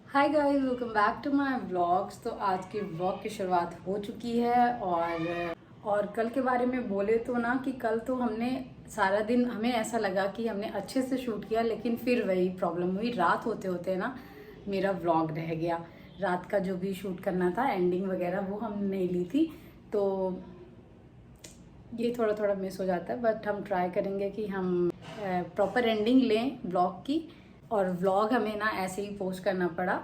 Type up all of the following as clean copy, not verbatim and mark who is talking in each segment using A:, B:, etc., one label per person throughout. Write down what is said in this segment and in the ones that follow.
A: Hi guys, welcome back to my vlogs. तो आज के व्लॉग की शुरुआत हो चुकी है और कल के बारे में बोले तो ना कि कल तो हमने सारा दिन हमें ऐसा लगा कि हमने अच्छे से शूट किया, लेकिन फिर वही प्रॉब्लम हुई। रात होते होते ना मेरा व्लॉग रह गया। रात का जो भी शूट करना था, एंडिंग वगैरह, वो हमने नहीं ली थी, तो ये थोड़ा थोड़ा मिस हो जाता है। बट हम ट्राई करेंगे कि हम प्रॉपर एंडिंग लें व्लॉग की। और व्लॉग हमें ना ऐसे ही पोस्ट करना पड़ा।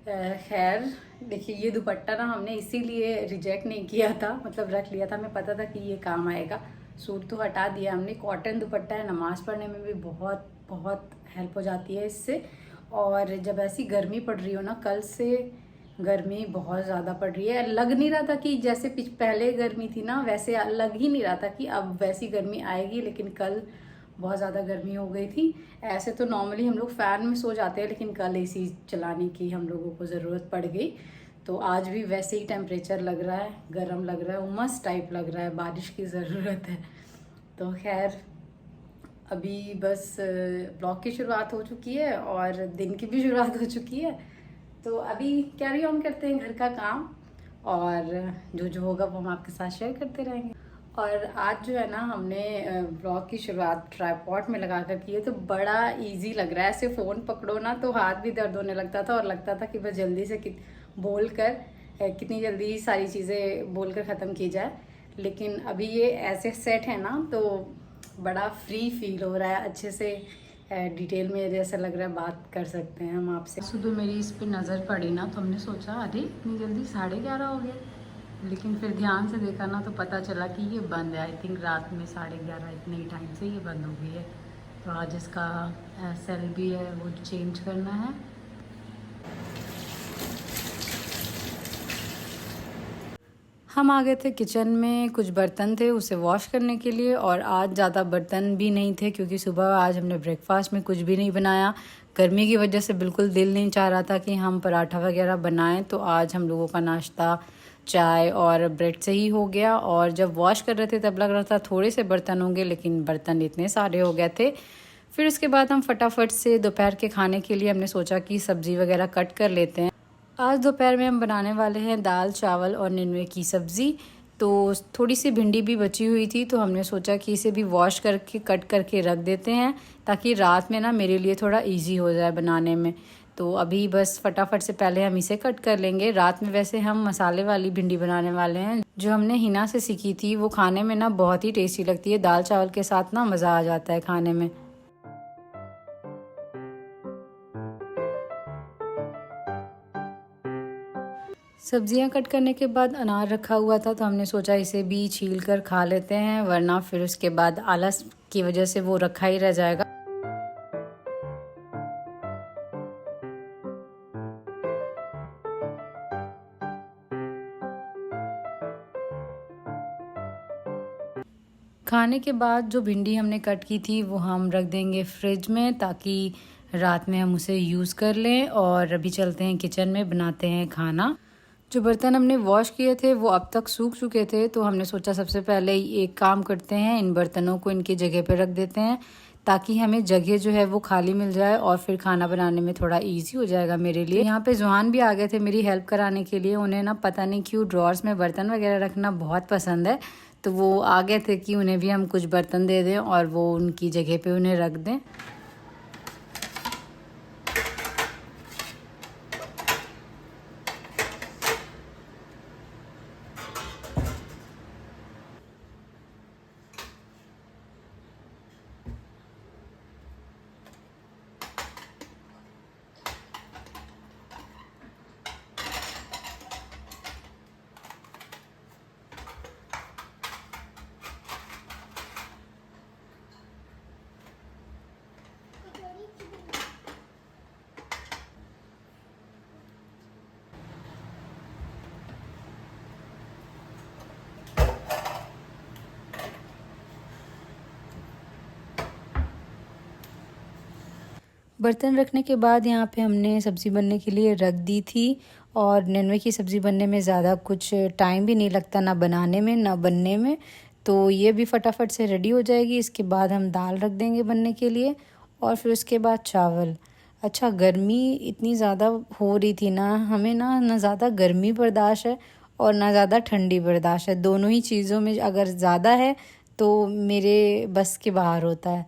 A: खैर, देखिए, ये दुपट्टा ना हमने इसीलिए रिजेक्ट नहीं किया था, मतलब रख लिया था, हमें पता था कि ये काम आएगा। सूट तो हटा दिया हमने। कॉटन दुपट्टा है, नमाज पढ़ने में भी बहुत बहुत हेल्प हो जाती है इससे। और जब ऐसी गर्मी पड़ रही हो ना, कल से गर्मी बहुत ज़्यादा पड़ रही है। लग नहीं रहा था कि जैसे पहले गर्मी थी ना, वैसे लग ही नहीं रहा था कि अब वैसी गर्मी आएगी, लेकिन कल बहुत ज़्यादा गर्मी हो गई थी। ऐसे तो नॉर्मली हम लोग फ़ैन में सो जाते हैं, लेकिन कल एसी चलाने की हम लोगों को ज़रूरत पड़ गई। तो आज भी वैसे ही टेम्परेचर लग रहा है, गर्म लग रहा है, उमस टाइप लग रहा है, बारिश की ज़रूरत है। तो खैर, अभी बस ब्लॉग की शुरुआत हो चुकी है और दिन की भी शुरुआत हो चुकी है। तो अभी कैरी ऑन करते हैं घर का काम, और जो जो होगा वो हम आपके साथ शेयर करते रहेंगे। और आज जो है ना, हमने ब्लॉग की शुरुआत ट्राइपॉड में लगा कर की है, तो बड़ा इजी लग रहा है। ऐसे फ़ोन पकड़ो ना तो हाथ भी दर्द होने लगता था, और लगता था कि बस जल्दी से बोल कर कितनी जल्दी सारी चीज़ें बोल कर ख़त्म की जाए। लेकिन अभी ये ऐसे सेट है ना, तो बड़ा फ्री फील हो रहा है, अच्छे से डिटेल में जैसा लग रहा है बात कर सकते हैं हम आपसे। सुबह मेरी इस पे नज़र पड़ी ना, तो हमने सोचा अरे इतनी जल्दी 11:30 हो गए, लेकिन फिर ध्यान से देखा ना तो पता चला कि ये बंद है। आई थिंक रात में 11:30 इतने ही टाइम से ये बंद हो गई है। तो आज इसका सेल भी है, वो चेंज करना है। हम आ गए थे किचन में, कुछ बर्तन थे उसे वॉश करने के लिए। और आज ज़्यादा बर्तन भी नहीं थे, क्योंकि सुबह आज हमने ब्रेकफास्ट में कुछ भी नहीं बनाया। गर्मी की वजह से बिल्कुल दिल नहीं चाह रहा था कि हम पराठा वगैरह बनाएं। तो आज हम लोगों का नाश्ता चाय और ब्रेड से ही हो गया। और जब वॉश कर रहे थे तब लग रहा था थोड़े से बर्तन होंगे, लेकिन बर्तन इतने सारे हो गए थे। फिर उसके बाद हम फटाफट से दोपहर के खाने के लिए हमने सोचा कि सब्ज़ी वगैरह कट कर लेते हैं। आज दोपहर में हम बनाने वाले हैं दाल चावल और निनुए की सब्ज़ी। तो थोड़ी सी भिंडी भी बची हुई थी, तो हमने सोचा कि इसे भी वॉश करके कट करके रख देते हैं, ताकि रात में ना मेरे लिए थोड़ा इजी हो जाए बनाने में। तो अभी बस फटाफट से पहले हम इसे कट कर लेंगे। रात में वैसे हम मसाले वाली भिंडी बनाने वाले हैं, जो हमने हिना से सीखी थी। वो खाने में ना बहुत ही टेस्टी लगती है, दाल चावल के साथ ना मज़ा आ जाता है खाने में। सब्जियां कट करने के बाद अनार रखा हुआ था, तो हमने सोचा इसे भी छील कर खा लेते हैं, वरना फिर उसके बाद आलस की वजह से वो रखा ही रह जाएगा। खाने के बाद जो भिंडी हमने कट की थी वो हम रख देंगे फ्रिज में, ताकि रात में हम उसे यूज़ कर लें। और अभी चलते हैं किचन में, बनाते हैं खाना। जो बर्तन हमने वॉश किए थे वो अब तक सूख चुके थे, तो हमने सोचा सबसे पहले एक काम करते हैं, इन बर्तनों को इनकी जगह पे रख देते हैं, ताकि हमें जगह जो है वो खाली मिल जाए और फिर खाना बनाने में थोड़ा इजी हो जाएगा मेरे लिए। यहाँ पे जुहान भी आ गए थे मेरी हेल्प कराने के लिए। उन्हें ना पता नहीं क्यों ड्रॉर्स में बर्तन वगैरह रखना बहुत पसंद है, तो वो आ गए थे कि उन्हें भी हम कुछ बर्तन दे दें और वो उनकी जगह पे उन्हें रख दें। बर्तन रखने के बाद यहाँ पे हमने सब्ज़ी बनने के लिए रख दी थी। और नेनुए की सब्ज़ी बनने में ज़्यादा कुछ टाइम भी नहीं लगता, ना बनाने में ना बनने में। तो ये भी फटाफट से रेडी हो जाएगी। इसके बाद हम दाल रख देंगे बनने के लिए, और फिर उसके बाद चावल। अच्छा, गर्मी इतनी ज़्यादा हो रही थी ना, हमें ना ज़्यादा गर्मी बर्दाश्त है और ना ज़्यादा ठंडी बर्दाश्त है। दोनों ही चीज़ों में अगर ज़्यादा है तो मेरे बस के बाहर होता है।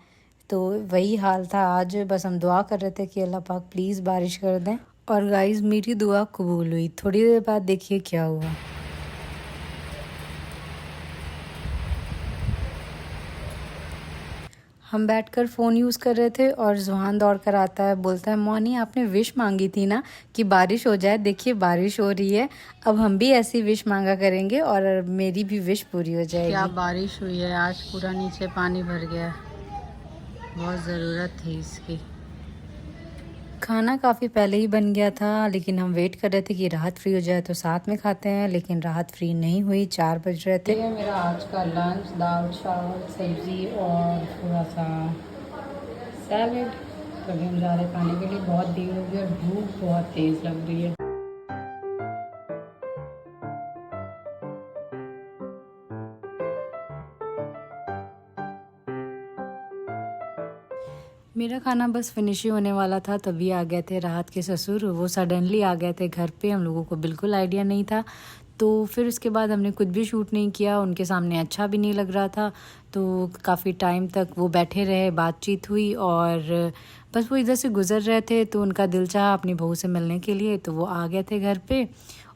A: तो वही हाल था आज। बस हम दुआ कर रहे थे कि अल्लाह पाक प्लीज़ बारिश कर दें। और गाइस, मेरी दुआ कबूल हुई। थोड़ी देर बाद देखिए क्या हुआ। हम बैठकर फ़ोन यूज़ कर रहे थे और ज़ुहान दौड़ कर आता है, बोलता है मौनी आपने विश मांगी थी ना कि बारिश हो जाए, देखिए बारिश हो रही है। अब हम भी ऐसी विश मांगा करेंगे और मेरी भी विश पूरी हो जाएगी। क्या बारिश हुई है आज, पूरा नीचे पानी भर गया है। बहुत ज़रूरत थी इसकी। खाना काफ़ी पहले ही बन गया था, लेकिन हम वेट कर रहे थे कि राहत फ्री हो जाए तो साथ में खाते हैं, लेकिन राहत फ्री नहीं हुई। 4 बज रहे थे। ये मेरा आज का लंच, दाल चावल सब्ज़ी और थोड़ा सा सैलेड। तो अभी हम जा रहे हैं खाने के लिए। बहुत देर हो गई और भूख बहुत तेज़ लग रही है। मेरा खाना बस फिनिश ही होने वाला था, तभी आ गए थे राहत के ससुर। वो सडनली आ गए थे घर पे, हम लोगों को बिल्कुल आइडिया नहीं था। तो फिर उसके बाद हमने कुछ भी शूट नहीं किया, उनके सामने अच्छा भी नहीं लग रहा था। तो काफ़ी टाइम तक वो बैठे रहे, बातचीत हुई और बस वो इधर से गुज़र रहे थे तो उनका दिल चाहा अपनी बहू से मिलने के लिए, तो वो आ गए थे घर पे।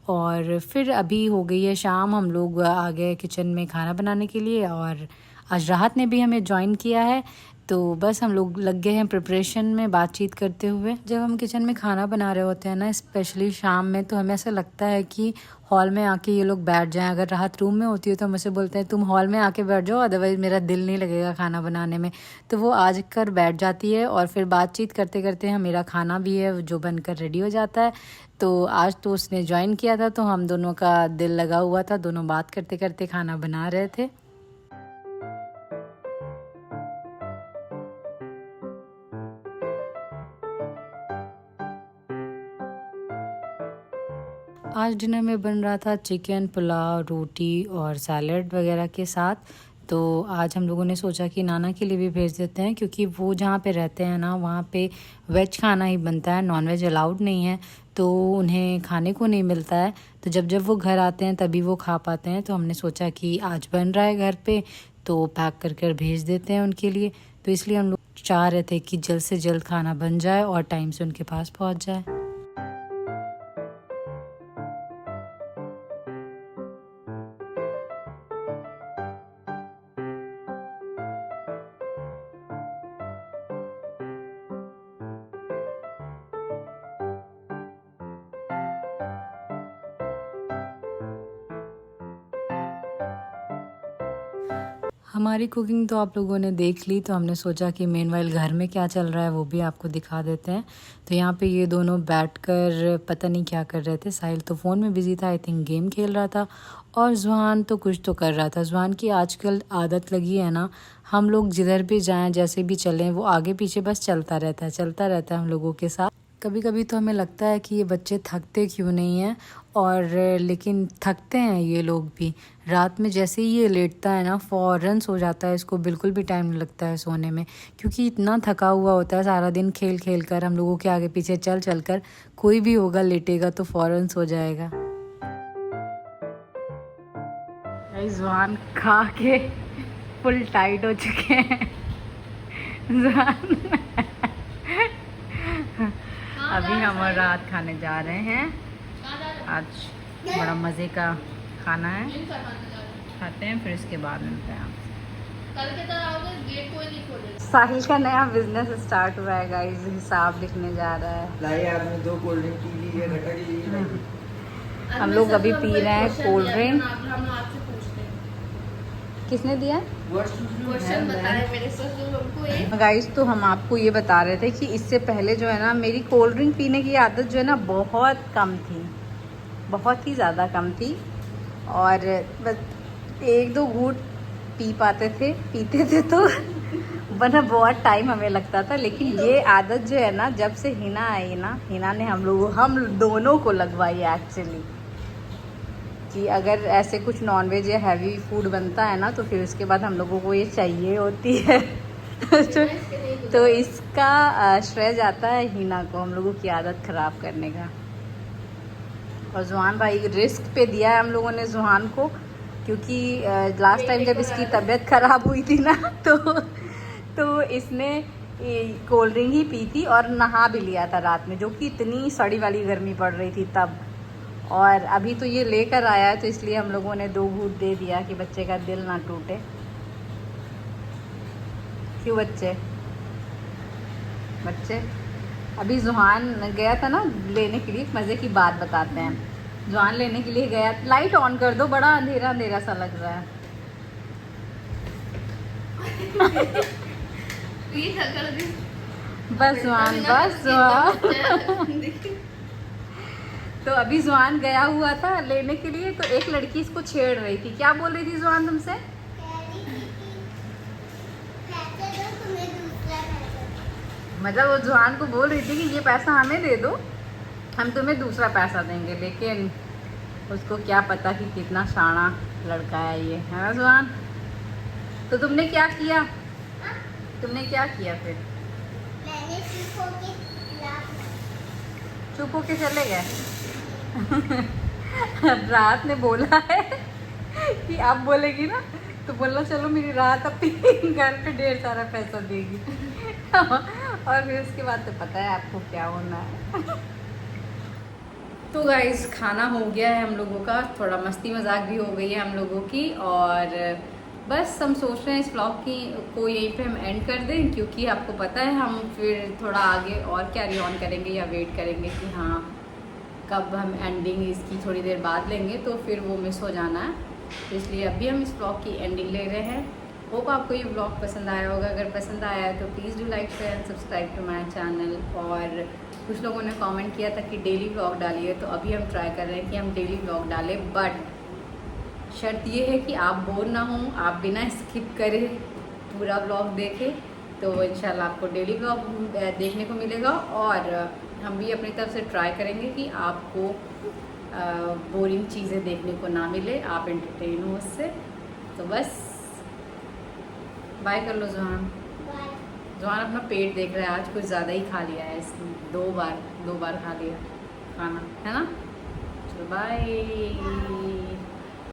A: और फिर अभी हो गई है शाम, हम लोग आ गए किचन में खाना बनाने के लिए और आज राहत ने भी हमें ज्वाइन किया है। तो बस हम लोग लग गए हैं प्रिपरेशन में, बातचीत करते हुए। जब हम किचन में खाना बना रहे होते हैं ना, स्पेशली शाम में, तो हमें ऐसा लगता है कि हॉल में आके ये लोग बैठ जाएं। अगर राहत रूम में होती है तो मुझसे बोलते हैं तुम हॉल में आके बैठ जाओ, अदरवाइज़ मेरा दिल नहीं लगेगा खाना बनाने में। तो वो आज कर बैठ जाती है और फिर बातचीत करते करते हम, मेरा खाना भी है जो बनकर रेडी हो जाता है। तो आज तो उसने ज्वाइन किया था तो हम दोनों का दिल लगा हुआ था, दोनों बात करते करते खाना बना रहे थे। आज डिनर में बन रहा था चिकन, पुलाव, रोटी और सैलड वगैरह के साथ। तो आज हम लोगों ने सोचा कि नाना के लिए भी भेज देते हैं, क्योंकि वो जहाँ पे रहते हैं ना, वहाँ पे वेज खाना ही बनता है, नॉन वेज अलाउड नहीं है। तो उन्हें खाने को नहीं मिलता है। तो जब जब वो घर आते हैं तभी वो खा पाते हैं। तो हमने सोचा कि आज बन रहा है घर पे तो पैक कर कर भेज देते हैं उनके लिए। तो इसलिए हम लोग चाह रहे थे कि जल्द से जल्द खाना बन जाए और टाइम से उनके पास पहुँच जाए। हमारी कुकिंग तो आप लोगों ने देख ली, तो हमने सोचा कि मेनवाइल घर में क्या चल रहा है वो भी आपको दिखा देते हैं। तो यहाँ पे ये दोनों बैठकर पता नहीं क्या कर रहे थे। साहिल तो फ़ोन में बिज़ी था, आई थिंक गेम खेल रहा था, और ज़ुहान तो कुछ तो कर रहा था। ज़ुहान की आजकल आदत लगी है ना, हम लोग जिधर भी जाएँ, जैसे भी चलें, वो आगे पीछे बस चलता रहता है हम लोगों के साथ। कभी कभी तो हमें लगता है कि ये बच्चे थकते क्यों नहीं हैं, और लेकिन थकते हैं ये लोग भी। रात में जैसे ही ये लेटता है ना, फ़ौरन सो जाता है, इसको बिल्कुल भी टाइम नहीं लगता है सोने में, क्योंकि इतना थका हुआ होता है सारा दिन खेल खेल कर, हम लोगों के आगे पीछे चल चल कर। कोई भी होगा लेटेगा तो फ़ौरन सो जाएगा। ज़ुहान खा के फुल टाइट हो चुके हैं। ज़ुहान अभी हम और रात खाने जा रहे हैं। आज बड़ा मज़े का खाना है, खाते हैं फिर इसके बाद मिलते हैं। साहिल का नया बिजनेस स्टार्ट हुआ है गाइस, हिसाब लिखने जा रहा है।
B: 2 कोल्ड ड्रिंक पी ली है, घटा
A: हम लोग अभी पी रहे हैं कोल्ड ड्रिंक। किसने दिया?
C: क्वेश्चन बताए मेरे ससुर हमको।
A: गाइस, तो हम आपको ये बता रहे थे कि इससे पहले जो है ना, मेरी कोल्ड ड्रिंक पीने की आदत जो है ना बहुत कम थी, बहुत ही ज़्यादा कम थी, और बस 1-2 घूंट पीते थे तो वरना बहुत टाइम हमें लगता था। लेकिन ये आदत जो है ना, जब से हिना आई ना, हिना ने हम दोनों को लगवाई एक्चुअली, कि अगर ऐसे कुछ नॉनवेज या हैवी फूड बनता है ना, तो फिर उसके बाद हम लोगों को ये चाहिए होती है। तो इसका श्रेय जाता है हिना को, हम लोगों की आदत खराब करने का। और जुहान भाई रिस्क पे दिया है हम लोगों ने जुहान को, क्योंकि लास्ट टाइम जब इसकी तबीयत खराब हुई थी ना तो इसने कोल्ड ड्रिंक ही पी थी और नहा भी लिया था रात में, जो कि इतनी सड़ी वाली गर्मी पड़ रही थी तब। और अभी तो ये लेकर आया है, तो इसलिए हम लोगों ने 2 घूंट दे दिया कि बच्चे का दिल ना टूटे। क्यों बच्चे अभी जुहान गया था ना लेने के लिए, मज़े की बात बताते हैं। जुहान लेने के लिए गया, लाइट ऑन कर दो, बड़ा अंधेरा अंधेरा सा लग रहा है। बस जुहान, बस जुहान। तो अभी जुहान गया हुआ था लेने के लिए, तो एक लड़की इसको छेड़ रही थी। क्या बोल रही थी जुहान तुमसे? मतलब वो जुहान को बोल रही थी कि ये पैसा हमें दे दो, हम तुम्हें दूसरा पैसा देंगे। लेकिन उसको क्या पता कि कितना शाना लड़का है ये, है ना जुहान? तो तुमने क्या किया? फिर?
C: मैंने
A: चुप होके चले गए। रात ने बोला है कि आप बोलेगी ना तो बोलना चलो मेरी रात अपनी घर पे ढेर सारा पैसा देगी। और फिर उसके बाद तो पता है आपको क्या होना है। तो गाइस खाना हो गया है हम लोगों का, थोड़ा मस्ती मजाक भी हो गई है हम लोगों की, और बस हम सोच रहे हैं इस ब्लॉग को यहीं पे हम एंड कर दें, क्योंकि आपको पता है हम फिर थोड़ा आगे और कैरी ऑन करेंगे या वेट करेंगे कि हाँ कब हम एंडिंग इसकी थोड़ी देर बाद लेंगे, तो फिर वो मिस हो जाना है। तो इसलिए अभी हम इस ब्लॉग की एंडिंग ले रहे हैं। होप आपको ये ब्लॉग पसंद आया होगा। अगर पसंद आया है तो please do like share and subscribe to my channel. और कुछ लोगों ने कमेंट किया था कि डेली ब्लॉग डालिए, तो अभी हम ट्राई कर रहे हैं कि हम डेली ब्लॉग डालें, बट शर्त ये है कि आप बोर ना हों, आप बिना स्किप करे पूरा ब्लॉग देखें, तो इंशाल्लाह आपको डेली ब्लॉग देखने को मिलेगा। और हम भी अपनी तरफ से ट्राई करेंगे कि आपको बोरिंग चीज़ें देखने को ना मिले, आप एंटरटेन हो उससे। तो बस बाय कर लो जुहान। जुहान अपना पेट देख रहा है, आज कुछ ज़्यादा ही खा लिया है इसने, 2 बार खा लिया खाना, है ना? चलो बाय।